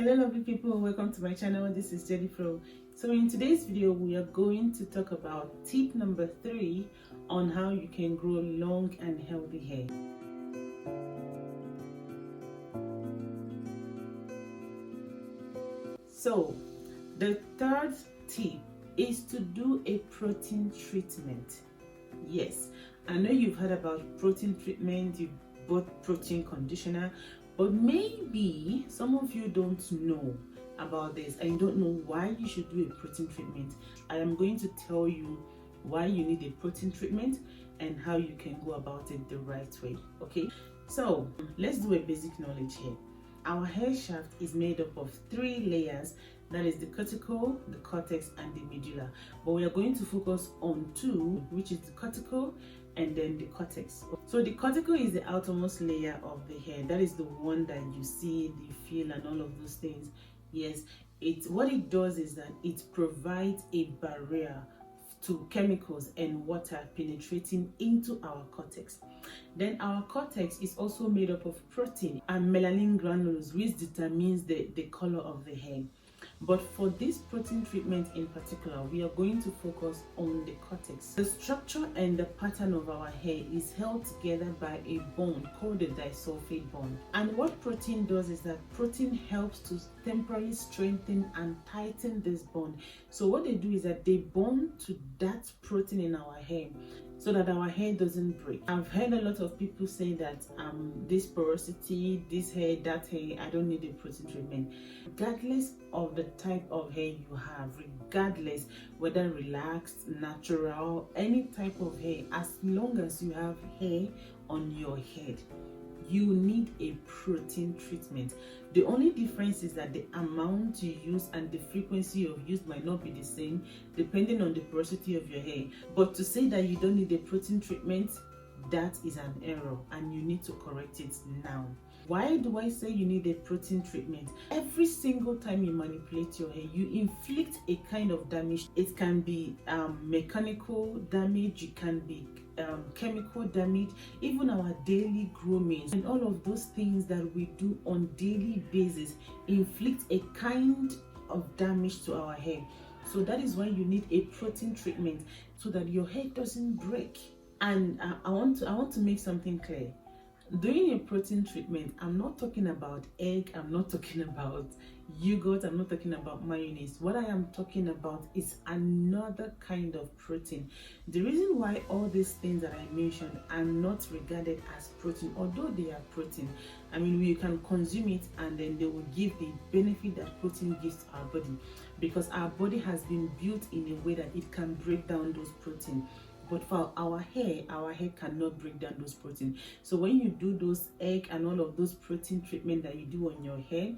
Hello lovely people, welcome to my channel. This is Jennifer. So in today's video we are going to talk about tip number 3 on how you can grow long and healthy hair. So the third tip is to do a protein treatment. Yes, I know you've heard about protein treatment, you bought protein conditioner, but maybe some of you don't know about this and you don't know why you should do a protein treatment. I am going to tell you why you need a protein treatment and how you can go about it the right way. Okay, so let's do a basic knowledge here. Our hair shaft is made up of 3 layers, that is the cuticle, the cortex and the medulla, but we are going to focus on 2, which is the cuticle and then the cortex. So the cuticle is the outermost layer of the hair, that is the one that you see, you feel and all of those things. Yes, what it does is that it provides a barrier to chemicals and water penetrating into our cortex. Then our cortex is also made up of protein and melanin granules, which determines the color of the hair. But for this protein treatment in particular, we are going to focus on the cortex. The structure and the pattern of our hair is held together by a bond called the disulfide bond. And what protein does is that protein helps to temporarily strengthen and tighten this bond. So what they do is that they bond to that protein in our hair so that our hair doesn't break. I've heard a lot of people say that this porosity, this hair, that hair, I don't need a protein treatment. Regardless of the type of hair you have, regardless whether relaxed, natural, any type of hair, as long as you have hair on your head, you need a protein treatment. The only difference is that the amount you use and the frequency of use might not be the same depending on the porosity of your hair. But to say that you don't need a protein treatment, that is an error and you need to correct it now. Why do I say you need a protein treatment? Every single time you manipulate your hair, you inflict a kind of damage. It can be mechanical damage, it can be chemical damage, even our daily grooming and all of those things that we do on daily basis inflict a kind of damage to our hair. So that is why you need a protein treatment so that your hair doesn't break. And I want to make something clear. Doing a protein treatment, I'm not talking about egg, I'm not talking about yogurt, I'm not talking about mayonnaise. What I am talking about is another kind of protein. The reason why all these things that I mentioned are not regarded as protein, although they are protein, I mean, we can consume it and then they will give the benefit that protein gives to our body, because our body has been built in a way that it can break down those proteins. But for our hair cannot break down those proteins. So when you do those egg and all of those protein treatment that you do on your hair,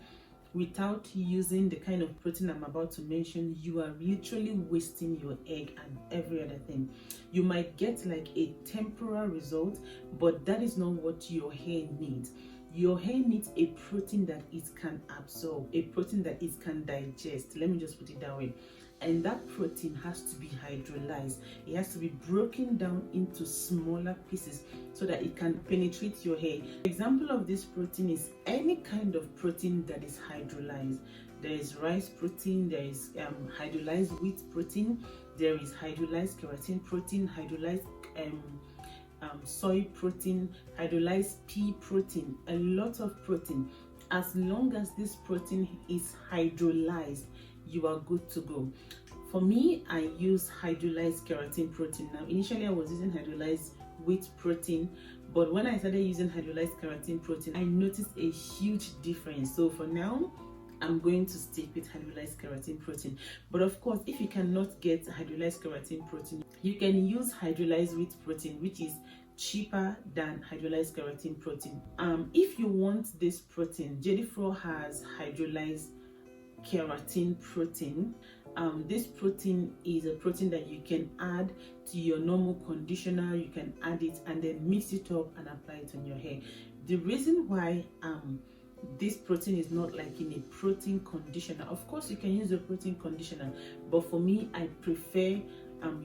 without using the kind of protein I'm about to mention, you are literally wasting your egg and every other thing. You might get like a temporary result, but that is not what your hair needs. Your hair needs a protein that it can absorb, a protein that it can digest. Let me just put it that way. And that protein has to be hydrolyzed. It has to be broken down into smaller pieces so that it can penetrate your hair. Example of this protein is any kind of protein that is hydrolyzed. There is rice protein, there is hydrolyzed wheat protein, there is hydrolyzed keratin protein, hydrolyzed soy protein, hydrolyzed pea protein, a lot of protein. As long as this protein is hydrolyzed, you are good to go. For me, I use hydrolyzed keratin protein. Now initially I was using hydrolyzed wheat protein, but when I started using hydrolyzed keratin protein, I noticed a huge difference. So for now, I'm going to stick with hydrolyzed keratin protein. But of course, if you cannot get hydrolyzed keratin protein, you can use hydrolyzed wheat protein, which is cheaper than hydrolyzed keratin protein. If you want this protein, Jennifer has hydrolyzed keratin protein. This protein is a protein that you can add to your normal conditioner. You can add it and then mix it up and apply it on your hair. The reason why this protein is not like in a protein conditioner, of course you can use a protein conditioner, but for me I prefer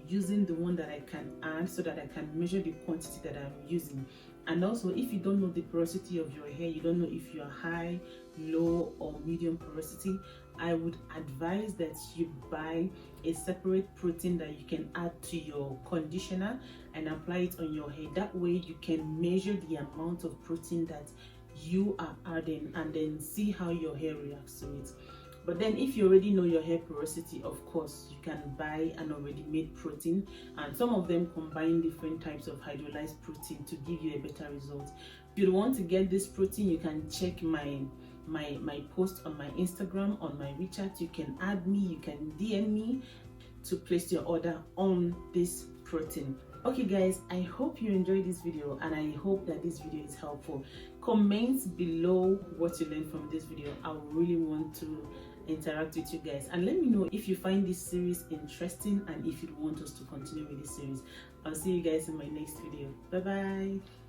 using the one that I can add so that I can measure the quantity that I'm using. And also, if you don't know the porosity of your hair, you don't know if you're high low or medium porosity, I would advise that you buy a separate protein that you can add to your conditioner and apply it on your hair. That way you can measure the amount of protein that you are adding and then see how your hair reacts to it. But then if you already know your hair porosity, of course you can buy an already made protein, and some of them combine different types of hydrolyzed protein to give you a better result. If you want to get this protein, you can check my post on my Instagram, on my WeChat. You can add me, you can DM me to place your order on this protein. Okay guys, I hope you enjoyed this video and I hope that this video is helpful. Comment below what you learned from this video. I really want to interact with you guys, and let me know if you find this series interesting and if you want us to continue with this series. I'll see you guys in my next video. Bye bye.